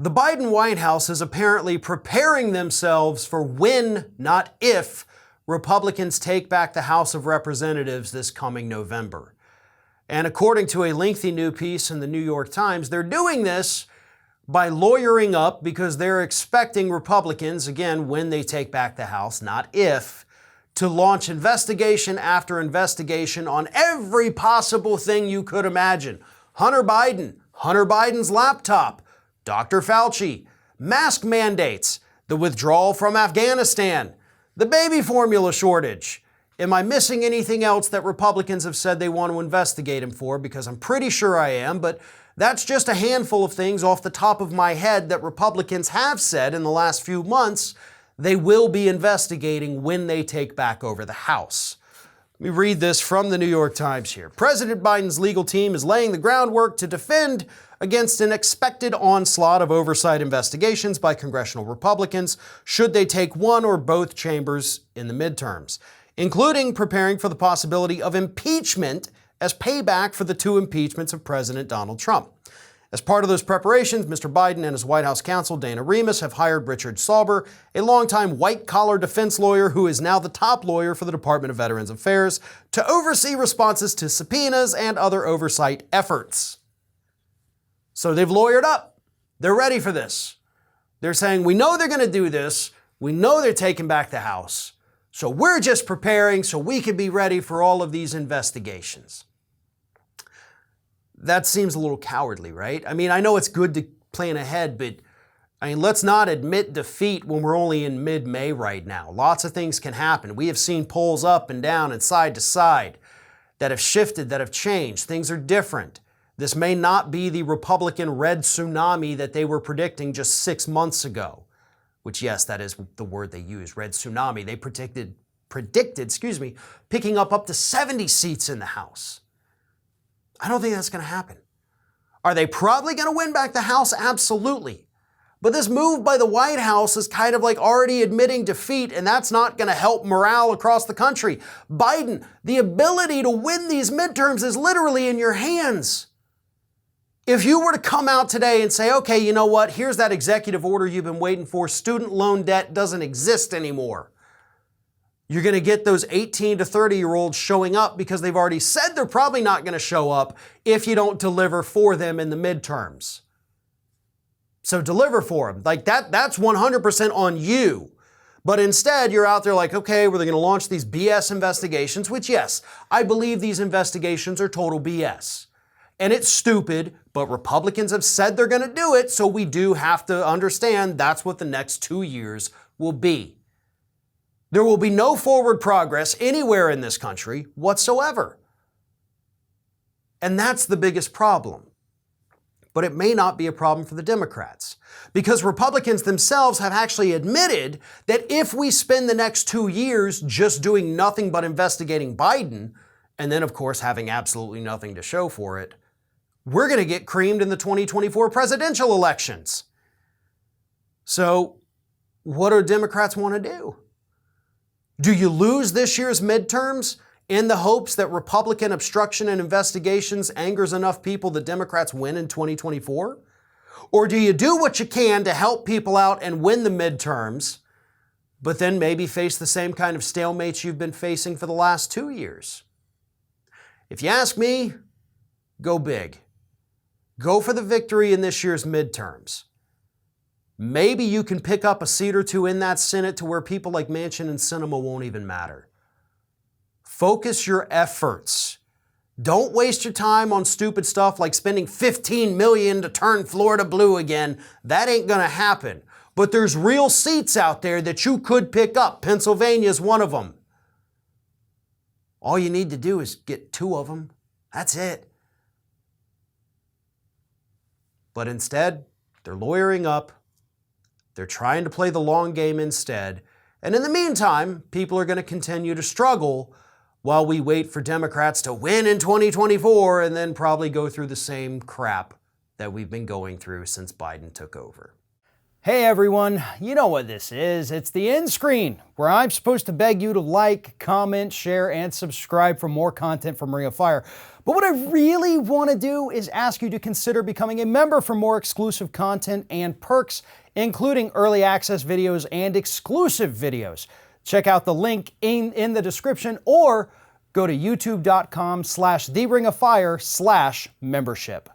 The Biden White House is apparently preparing themselves for when, not if, Republicans take back the House of Representatives this coming November. And according to a lengthy new piece in the New York Times, they're doing this by lawyering up because they're expecting Republicans, again, when they take back the House, not if, to launch investigation after investigation on every possible thing you could imagine. Hunter Biden's laptop, Dr. Fauci, mask mandates, the withdrawal from Afghanistan, the baby formula shortage. Am I missing anything else that Republicans have said they want to investigate him for? Because I'm pretty sure I am, but that's just a handful of things off the top of my head that Republicans have said in the last few months they will be investigating when they take back over the House. Let me read this from the New York Times here. President Biden's legal team is laying the groundwork to defend against an expected onslaught of oversight investigations by congressional Republicans should they take one or both chambers in the midterms, including preparing for the possibility of impeachment as payback for the 2 impeachments of President Donald Trump. As part of those preparations, Mr. Biden and his White House counsel, Dana Remus, have hired Richard Sauber, a longtime white-collar defense lawyer who is now the top lawyer for the Department of Veterans Affairs, to oversee responses to subpoenas and other oversight efforts. So they've lawyered up. They're ready for this. They're saying, we know they're going to do this. We know they're taking back the House. So we're just preparing so we can be ready for all of these investigations. That seems a little cowardly, right? I mean, I know it's good to plan ahead, but let's not admit defeat when we're only in mid-May right now. Lots of things can happen. We have seen polls up and down and side to side that have shifted, that have changed. Things are different. This may not be the Republican red tsunami that they were predicting just 6 months ago, which, yes, that is the word they use, red tsunami. They predicted, picking up to 70 seats in the House. I don't think that's going to happen. Are they probably going to win back the House? Absolutely. But this move by the White House is kind of like already admitting defeat, and that's not going to help morale across the country. Biden, the ability to win these midterms is literally in your hands. If you were to come out today and say, okay, you know what, here's that executive order you've been waiting for, student loan debt doesn't exist anymore. You're going to get those 18 to 30-year-olds showing up because they've already said they're probably not going to show up if you don't deliver for them in the midterms. So deliver for them. Like that's 100% on you. But instead, you're out there like, okay, we're going to launch these BS investigations, which, yes, I believe these investigations are total BS. And it's stupid, but Republicans have said they're going to do it, so we do have to understand that's what the next 2 years will be. There will be no forward progress anywhere in this country whatsoever. And that's the biggest problem. But it may not be a problem for the Democrats, because Republicans themselves have actually admitted that if we spend the next 2 years just doing nothing but investigating Biden, and then, of course, having absolutely nothing to show for it, we're going to get creamed in the 2024 presidential elections. So, what do Democrats want to do? Do you lose this year's midterms in the hopes that Republican obstruction and investigations angers enough people that Democrats win in 2024? Or do you do what you can to help people out and win the midterms, but then maybe face the same kind of stalemates you've been facing for the last 2 years? If you ask me, go big. Go for the victory in this year's midterms. Maybe you can pick up a seat or two in that Senate to where people like Manchin and Sinema won't even matter. Focus your efforts. Don't waste your time on stupid stuff like spending $15 million to turn Florida blue again. That ain't gonna happen. But there's real seats out there that you could pick up. Pennsylvania's one of them. All you need to do is get 2 of them. That's it. But instead, they're lawyering up. They're trying to play the long game instead. And in the meantime, people are going to continue to struggle while we wait for Democrats to win in 2024 and then probably go through the same crap that we've been going through since Biden took over. Hey everyone, you know what this is. It's the end screen, where I'm supposed to beg you to like, comment, share, and subscribe for more content from Ring of Fire. But what I really want to do is ask you to consider becoming a member for more exclusive content and perks, including early access videos and exclusive videos. Check out the link in the description or go to youtube.com/theringoffire/membership.